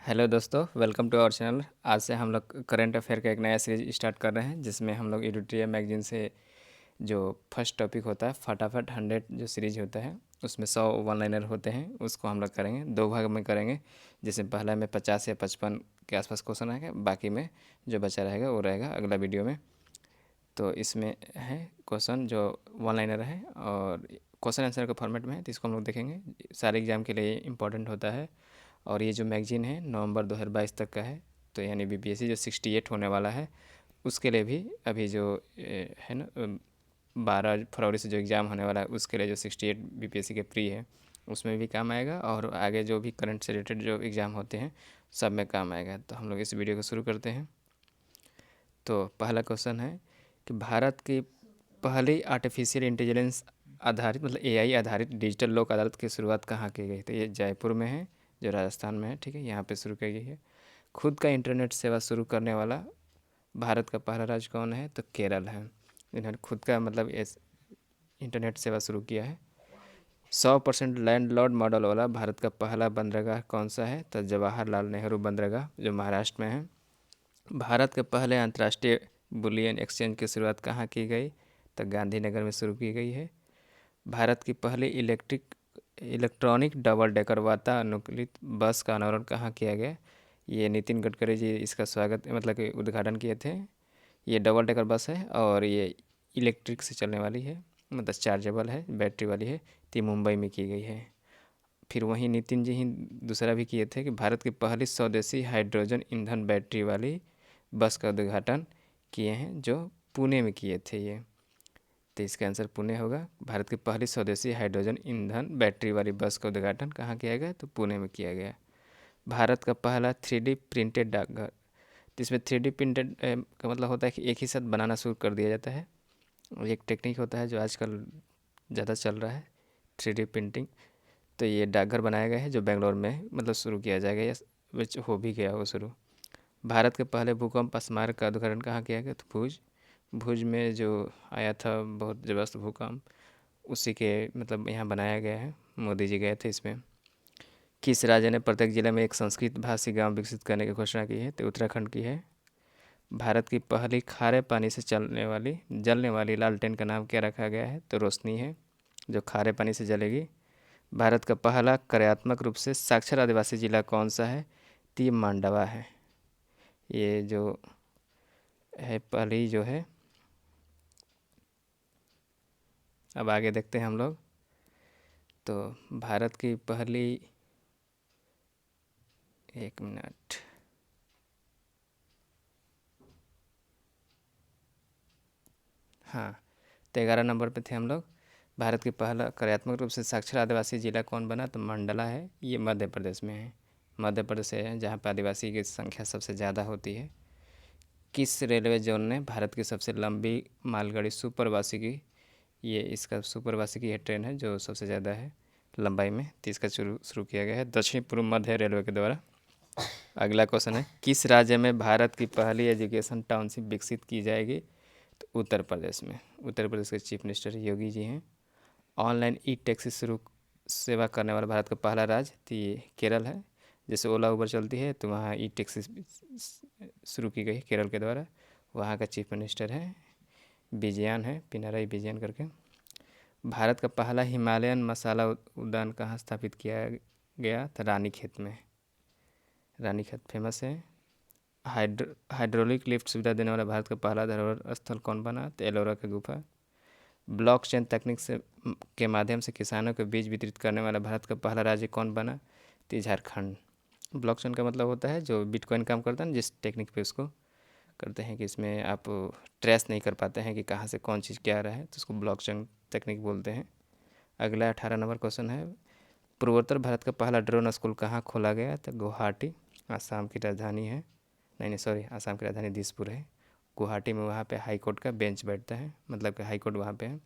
Hello दोस्तों, welcome to our channel. आज से हम लोग करंट अफेयर का एक नया सीरीज स्टार्ट कर रहे हैं, जिसमें हम लोग एडिटोरियल मैगजीन से जो फर्स्ट टॉपिक होता है फटाफट 100 जो सीरीज होता है उसमें 100 वन लाइनर होते हैं, उसको हम लोग करेंगे। दो भाग में करेंगे, जिसमें पहला में 50 या 55 के आसपास क्वेश्चन आएगा, बाकी में जो बचा रहेगा वो रहेगा अगला वीडियो में। तो इसमें है क्वेश्चन जो वन लाइनर है और क्वेश्चन आंसर के फॉर्मेट में है, तो इसको हम लोग देखेंगे। सारे एग्ज़ाम के लिए इम्पोर्टेंट होता है। और ये जो मैगजीन है नवंबर 2022 तक का है, तो यानी बीपीएससी जो 68 होने वाला है उसके लिए भी अभी जो है ना 12 फरवरी से जो एग्ज़ाम होने वाला है उसके लिए जो 68 बीपीएससी के प्री है उसमें भी काम आएगा, और आगे जो भी करंट से रिलेटेड जो एग्ज़ाम होते हैं सब में काम आएगा। तो हम लोग इस वीडियो को शुरू करते हैं। तो पहला क्वेश्चन है कि भारत की पहली आर्टिफिशियल इंटेलिजेंस आधारित मतलब एआई आधारित डिजिटल लोक अदालत की शुरुआत कहाँ की गई? तो ये जयपुर में है, जो राजस्थान में है। ठीक है, यहाँ पे शुरू की गई है। खुद का इंटरनेट सेवा शुरू करने वाला भारत का पहला राज्य कौन है? तो केरल है। इन्होंने खुद का मतलब इंटरनेट सेवा शुरू किया है। 100% लैंडलॉर्ड मॉडल वाला भारत का पहला बंदरगाह कौन सा है? तो जवाहरलाल नेहरू बंदरगाह, जो महाराष्ट्र में है। भारत के पहले अंतर्राष्ट्रीय बुलियन एक्सचेंज की शुरुआत कहाँ की गई? तो गांधीनगर में शुरू की गई है। भारत की पहली इलेक्ट्रॉनिक डबल डेकर वातानुकूलित बस का अनावरण कहाँ किया गया? ये नितिन गडकरी जी इसका स्वागत मतलब कि उद्घाटन किए थे। ये डबल डेकर बस है और ये इलेक्ट्रिक से चलने वाली है, मतलब चार्जेबल है, बैटरी वाली है। तो ये मुंबई में की गई है। फिर वहीं नितिन जी ही दूसरा भी किए थे कि भारत की पहली स्वदेशी हाइड्रोजन ईंधन बैटरी वाली बस का उद्घाटन किए हैं, जो पुणे में किए थे ये। तो इसका आंसर पुणे होगा। भारत की पहली स्वदेशी हाइड्रोजन ईंधन बैटरी वाली बस का उद्घाटन कहाँ किया गया? तो पुणे में किया गया। भारत का पहला 3D प्रिंटेड डाकघर, तो इसमें 3D प्रिंटेड का मतलब होता है कि एक ही साथ बनाना शुरू कर दिया जाता है। और एक टेक्निक होता है जो आजकल ज़्यादा चल रहा है, 3D प्रिंटिंग। तो ये डाकघर बनाया गया है जो बेंगलोर में मतलब शुरू किया जाएगा, या विच हो भी गया वो शुरू। भारत के पहले भूकंप स्मारक का उद्घाटन कहाँ किया गया? तो भुज। भुज में जो आया था बहुत ज़बरदस्त भूकंप, उसी के मतलब यहाँ बनाया गया है। मोदी जी गए थे इसमें। किस राज्य ने प्रत्येक जिले में एक संस्कृत भाषी गांव विकसित करने की घोषणा की है? तो उत्तराखंड की है। भारत की पहली खारे पानी से जलने वाली लालटेन का नाम क्या रखा गया है? तो रोशनी है, जो खारे पानी से जलेगी। भारत का पहला कार्यात्मक रूप से साक्षर आदिवासी जिला कौन सा है? तो ये मांडवा है। ये जो है पहली जो है। अब आगे देखते हैं हम लोग। तो भारत की पहली, एक मिनट, हाँ, तो 11 नंबर पे थे हम लोग। भारत की पहला कार्यात्मक रूप से साक्षर आदिवासी जिला कौन बना? तो मंडला है। ये मध्य प्रदेश में है। मध्य प्रदेश है जहाँ पर आदिवासी की संख्या सबसे ज़्यादा होती है। किस रेलवे जोन ने भारत की सबसे लंबी मालगाड़ी सुपरवासी की, ये इसका सुपरवासी की ये ट्रेन है जो सबसे ज़्यादा है लंबाई में, तो इसका शुरू किया गया है दक्षिण पूर्व मध्य रेलवे के द्वारा। अगला क्वेश्चन है, किस राज्य में भारत की पहली एजुकेशन टाउनशिप विकसित की जाएगी? तो उत्तर प्रदेश में। उत्तर प्रदेश के चीफ मिनिस्टर योगी जी हैं। ऑनलाइन ई टैक्सी शुरू सेवा करने वाला भारत का पहला राज्य, तो ये केरल है। जैसे ओला उबर चलती है तो वहाँ ई टैक्सी शुरू की गई केरल के द्वारा। वहाँ का चीफ मिनिस्टर है विजयन है, पिनाराई विजयन करके। भारत का पहला हिमालयन मसाला उद्यान कहाँ स्थापित किया गया? था रानीखेत में। रानीखेत फेमस है। हाइड्रोलिक लिफ्ट सुविधा देने वाला भारत का पहला धरोहर स्थल कौन बना? तो एलोरा की गुफा। ब्लॉकचेन तकनीक से के माध्यम से किसानों को बीज वितरित करने वाला भारत का पहला राज्य कौन बना? तो झारखंड। ब्लॉकचेन का मतलब होता है जो बिटकॉइन काम करता है ना, जिस टेक्निक पे उसको करते हैं कि इसमें आप ट्रेस नहीं कर पाते हैं कि कहाँ से कौन चीज़ क्या आ रहा है, तो उसको ब्लॉकचेन टेक्निक बोलते हैं। अगला 18 नंबर क्वेश्चन है, पूर्वोत्तर भारत का पहला ड्रोन स्कूल कहाँ खोला गया? तो गुवाहाटी, आसाम की राजधानी है। नहीं सॉरी, आसाम की राजधानी दिसपुर है। गुवाहाटी में वहाँ पे हाई कोर्ट का बेंच बैठता है, मतलब कि हाई कोर्ट वहाँ पे है।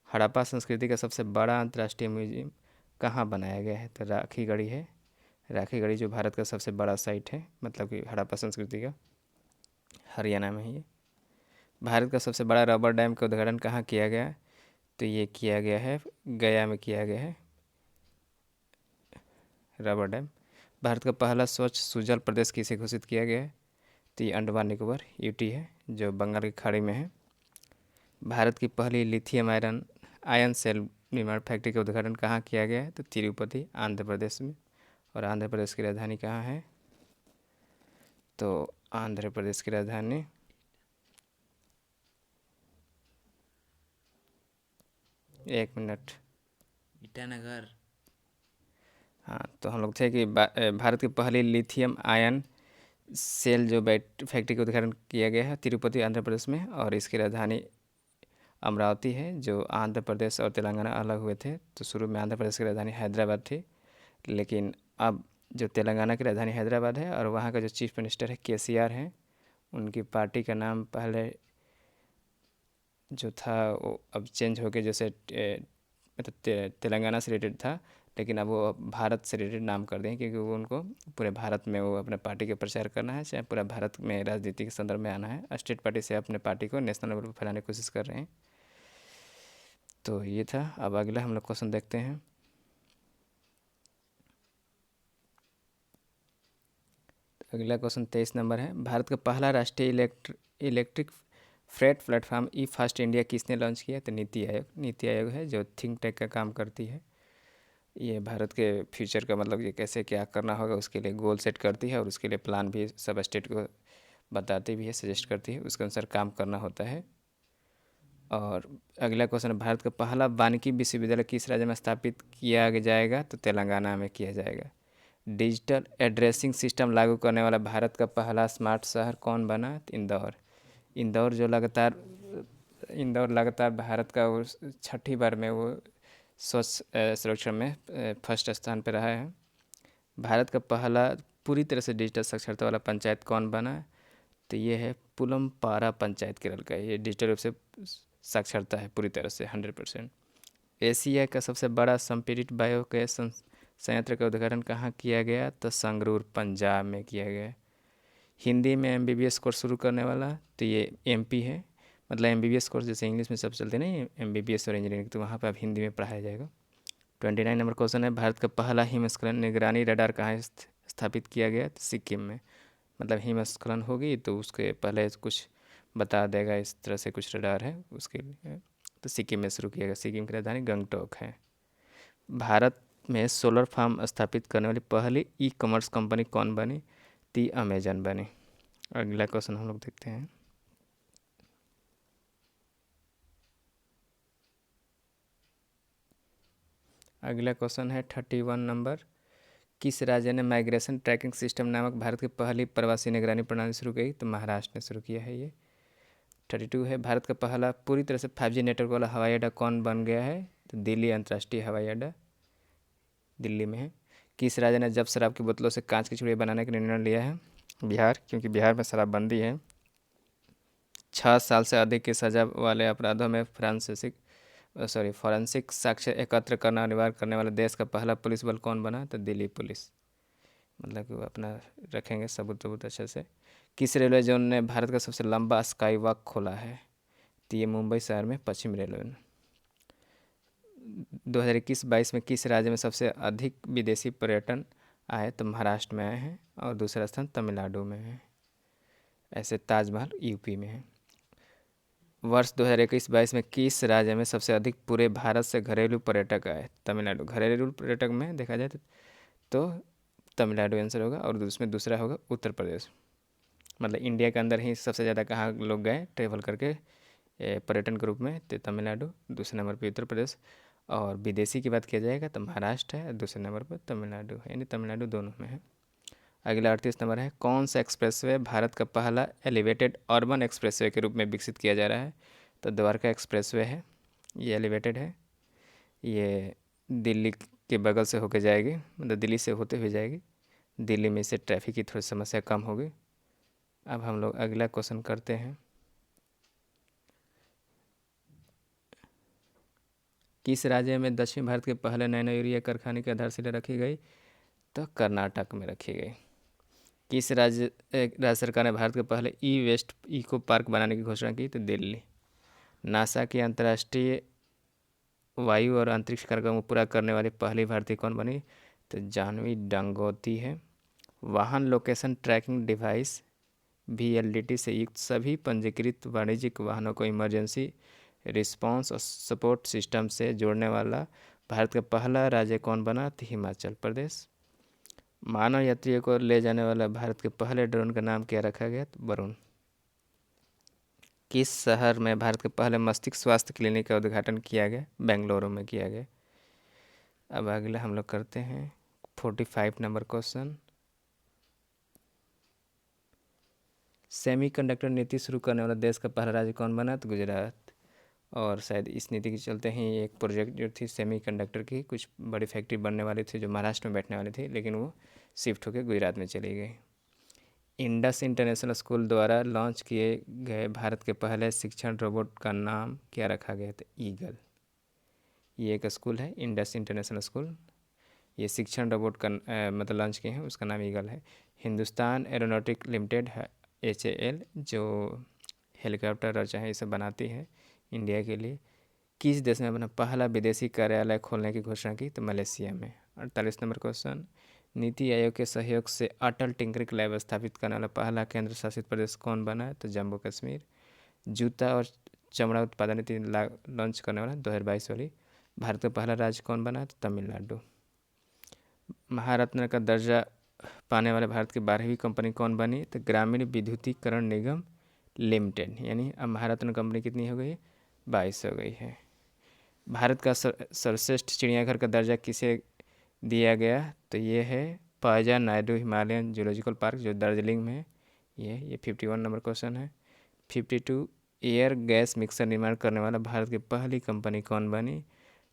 हड़प्पा संस्कृति का सबसे बड़ा अंतर्राष्ट्रीय म्यूजियम कहाँ बनाया गया है? तो राखीगढ़ी है। राखीगढ़ी जो भारत का सबसे बड़ा साइट है, मतलब कि हड़प्पा संस्कृति का, हरियाणा में ही है। भारत का सबसे बड़ा रबर डैम का उद्घाटन कहाँ किया गया? तो ये किया गया है गया में किया गया है रबर डैम। भारत का पहला स्वच्छ सुजल प्रदेश किसे घोषित किया गया है? तो ये अंडमान निकोबार यूटी है, जो बंगाल की खाड़ी में है। भारत की पहली लिथियम आयरन आयन सेल निर्माण फैक्ट्री का उद्घाटन कहाँ किया गया है? तो तिरुपति, आंध्र प्रदेश में। और आंध्र प्रदेश की राजधानी कहाँ है? तो आंध्र प्रदेश की राजधानी एक मिनट। ईटानगर। हाँ, तो हम लोग थे कि भारत की पहली लिथियम आयन सेल जो फैक्ट्री का उद्घाटन किया गया है तिरुपति, आंध्र प्रदेश में। और इसकी राजधानी अमरावती है, जो आंध्र प्रदेश और तेलंगाना अलग हुए थे तो शुरू में आंध्र प्रदेश की राजधानी हैदराबाद थी, लेकिन अब जो तेलंगाना की राजधानी हैदराबाद है और वहाँ का जो चीफ मिनिस्टर है केसीआर हैं, उनकी पार्टी का नाम पहले जो था वो अब चेंज हो के जैसे मतलब तेलंगाना से रिलेटेड था, लेकिन अब वो भारत से रिलेटेड नाम कर दें, क्योंकि वो उनको पूरे भारत में वो अपने पार्टी का प्रचार करना है, चाहे पूरा भारत में राजनीति के संदर्भ में आना है। स्टेट पार्टी से अपने पार्टी को नेशनल लेवल पर फैलाने की कोशिश कर रहे हैं। तो ये था। अब अगला हम लोग क्वेश्चन देखते हैं। अगला क्वेश्चन 23 नंबर है। भारत का पहला राष्ट्रीय इलेक्ट्रिक फ्रेट प्लेटफॉर्म ई फास्ट इंडिया किसने लॉन्च किया? तो नीति आयोग। नीति आयोग है जो थिंक टैंक का काम करती है। ये भारत के फ्यूचर का मतलब ये कैसे क्या करना होगा उसके लिए गोल सेट करती है, और उसके लिए प्लान भी सब स्टेट को बताती भी है, सजेस्ट करती है, उसके अनुसार काम करना होता है। और अगला क्वेश्चन है, भारत का पहला वानिकी विश्वविद्यालय किस राज्य में स्थापित किया जाएगा? तो तेलंगाना में किया जाएगा। डिजिटल एड्रेसिंग सिस्टम लागू करने वाला भारत का पहला स्मार्ट शहर कौन बना? तो इंदौर। इंदौर जो लगातार भारत का वो छठी बार में वो स्वच्छ सर्वेक्षण में फर्स्ट स्थान पर रहा है। भारत का पहला पूरी तरह से डिजिटल साक्षरता वाला पंचायत कौन बना? तो ये है पुलमपारा पंचायत, केरल का। ये डिजिटल रूप से साक्षरता है पूरी तरह से 100%। एशिया का सबसे बड़ा संपीड़ित बायोगैस संयंत्र का उद्घाटन कहाँ किया गया? तो संगरूर, पंजाब में किया गया। हिंदी में एमबीबीएस कोर्स शुरू करने वाला तो ये एमपी है। मतलब एमबीबीएस कोर्स जैसे इंग्लिश में सब चलते नहीं, एमबीबीएस और इंजीनियरिंग, तो वहाँ पर अब हिंदी में पढ़ाया जाएगा। 29 नंबर क्वेश्चन है, भारत का पहला हिमस्खलन निगरानी रडार कहाँ स्थापित किया गया? तो सिक्किम में। मतलब हिमस्खलन होगी तो उसके पहले कुछ बता देगा, इस तरह से कुछ रडार है उसके लिए। तो सिक्किम में शुरू किया गया। सिक्किम की राजधानी गंगटोक है। भारत में सोलर फार्म स्थापित करने वाली पहली ई कॉमर्स कंपनी कौन बनी? ती अमेजन बनी। अगला क्वेश्चन हम लोग देखते हैं। अगला क्वेश्चन है 31 नंबर। किस राज्य ने माइग्रेशन ट्रैकिंग सिस्टम नामक भारत की पहली प्रवासी निगरानी प्रणाली शुरू की? तो महाराष्ट्र ने शुरू किया है ये। 32 है, भारत का पहला पूरी तरह से 5G नेटवर्क वाला हवाई अड्डा कौन बन गया है? तो दिल्ली अंतर्राष्ट्रीय हवाई अड्डा दिल्ली में है। किस राज्य ने जब शराब की बोतलों से कांच की चूड़ियाँ बनाने का निर्णय लिया है? बिहार, क्योंकि बिहार में शराबबंदी है। 6 साल से अधिक की सजा वाले अपराधों में फॉरेंसिक साक्ष्य एकत्र करना अनिवार्य करने वाले देश का पहला पुलिस बल कौन बना? तो दिल्ली पुलिस। मतलब कि वो अपना रखेंगे सबूत सबूत अच्छे से। किस रेलवे जोन ने भारत का सबसे लंबा स्काई वॉक खोला है? तो ये मुंबई शहर में पश्चिम रेलवे ने। 2021-22 में किस राज्य में सबसे अधिक विदेशी पर्यटन आए? तो महाराष्ट्र में आए हैं, और दूसरा स्थान तमिलनाडु में है। ऐसे ताजमहल यूपी में है। वर्ष 2021-22 में किस राज्य में सबसे अधिक पूरे भारत से घरेलू पर्यटक आए? तमिलनाडु। घरेलू पर्यटक में देखा जाए तो तमिलनाडु आंसर होगा, और उसमें दूसरा होगा उत्तर प्रदेश। मतलब इंडिया के अंदर ही सबसे ज़्यादा कहाँ लोग गए ट्रेवल करके पर्यटन के रूप में? तो तमिलनाडु, दूसरे नंबर पर उत्तर प्रदेश। और विदेशी की बात किया जाएगा तो महाराष्ट्र है, दूसरे नंबर पर तमिलनाडु है, यानी तमिलनाडु दोनों में है। अगला 38 नंबर है, कौन सा एक्सप्रेसवे भारत का पहला एलिवेटेड अर्बन एक्सप्रेसवे के रूप में विकसित किया जा रहा है? तो द्वारका एक्सप्रेसवे है, ये एलिवेटेड है। ये दिल्ली के बगल से होकर जाएगी, मतलब दिल्ली से होते हुए जाएगी। दिल्ली में इससे ट्रैफिक की थोड़ी समस्या कम होगी। अब हम लोग अगला क्वेश्चन करते हैं। किस राज्य में दक्षिण भारत के पहले नैनो यूरिया कारखाने की आधारशिला रखी गई? तो कर्नाटक में रखी गई। किस राज्य सरकार ने भारत के पहले ई वेस्ट इको पार्क बनाने की घोषणा की? तो दिल्ली। नासा की अंतर्राष्ट्रीय वायु और अंतरिक्ष कार्यक्रम को पूरा करने वाली पहली भारतीय कौन बनी? तो जानवी गंगोत्री है। वाहन लोकेशन ट्रैकिंग डिवाइस VLDT से युक्त सभी पंजीकृत वाणिज्यिक वाहनों को इमरजेंसी रिस्पांस और सपोर्ट सिस्टम से जोड़ने वाला भारत का पहला राज्य कौन बना? तो हिमाचल प्रदेश। मानव यात्रियों को ले जाने वाला भारत के पहले ड्रोन का नाम क्या रखा गया? तो वरुण। किस शहर में भारत के पहले मस्तिष्क स्वास्थ्य क्लिनिक का उद्घाटन किया गया? बेंगलुरु में किया गया। अब अगला हम लोग करते हैं 45 नंबर क्वेश्चन। सेमीकंडक्टर नीति शुरू करने वाला देश का पहला राज्य कौन बना? तो गुजरात। और शायद इस नीति के चलते ही एक प्रोजेक्ट जो थी सेमीकंडक्टर की, कुछ बड़ी फैक्ट्री बनने वाली थी जो महाराष्ट्र में बैठने वाली थी, लेकिन वो शिफ्ट होकर गुजरात में चली गई। इंडस इंटरनेशनल स्कूल द्वारा लॉन्च किए गए भारत के पहले शिक्षण रोबोट का नाम क्या रखा गया? था ईगल। ये एक स्कूल है इंडस इंटरनेशनल स्कूल, ये शिक्षण रोबोट का मतलब लॉन्च किए हैं, उसका नाम ईगल है। हिंदुस्तान एरोनॉटिक लिमिटेड है HAL, जो हेलीकॉप्टर और चाहे इसे बनाती है इंडिया के लिए, किस देश में अपना पहला विदेशी कार्यालय खोलने की घोषणा की? तो मलेशिया में। 48 नंबर क्वेश्चन। नीति आयोग के सहयोग से अटल टिंकरिंग लैब स्थापित करने वाला पहला केंद्र शासित प्रदेश कौन बना है? तो जम्मू कश्मीर। जूता और चमड़ा उत्पादन नीति लॉन्च करने वाला 2022 वाली भारत का पहला राज्य कौन बना है? तो तमिलनाडु। महारत्न का दर्जा पाने वाले भारत की 12वीं कंपनी कौन बनी? तो ग्रामीण विद्युतीकरण निगम लिमिटेड। यानी अब महारत्न कंपनी कितनी हो गई? 22 हो गई है। भारत का सर्वश्रेष्ठ चिड़ियाघर का दर्जा किसे दिया गया? तो ये है पायजा नायडू हिमालयन जूलॉजिकल पार्क, जो दार्जिलिंग में है। ये 51 नंबर क्वेश्चन है। 52 एयर गैस मिक्सर निर्माण करने वाला भारत की पहली कंपनी कौन बनी?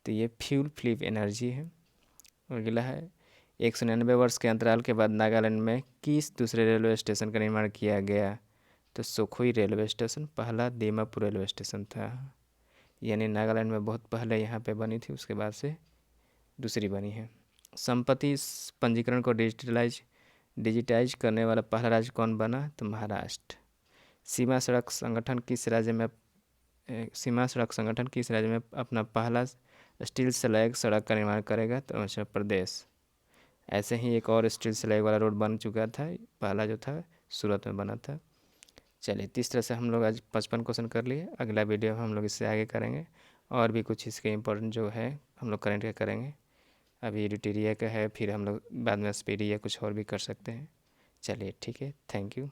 तो ये फ्यूल फ्लिप एनर्जी है। और अगला है 199 वर्ष के अंतराल के बाद नागालैंड में किस दूसरे रेलवे स्टेशन का निर्माण किया गया? तो सुखोई रेलवे स्टेशन, पहला दीमापुर रेलवे स्टेशन था। यानी नागालैंड में बहुत पहले यहाँ पे बनी थी, उसके बाद से दूसरी बनी है। संपत्ति पंजीकरण को डिजिटाइज करने वाला पहला राज्य कौन बना? तो महाराष्ट्र। सीमा सड़क संगठन किस राज्य में अपना पहला स्टील स्लैग सड़क का निर्माण करेगा? तो अरुणाचल प्रदेश। ऐसे ही एक और स्टील स्लैग वाला रोड बन चुका था, पहला जो था सूरत में बना था। चलिए, इस तरह से हम लोग आज 55 क्वेश्चन कर लिए। अगला वीडियो में हम लोग इससे आगे करेंगे और भी कुछ इसके इम्पोर्टेंट जो है हम लोग करेंट का करेंगे। अभी एडिटेरिया का है, फिर हम लोग बाद में स्पीड या कुछ और भी कर सकते हैं। चलिए ठीक है, थैंक यू।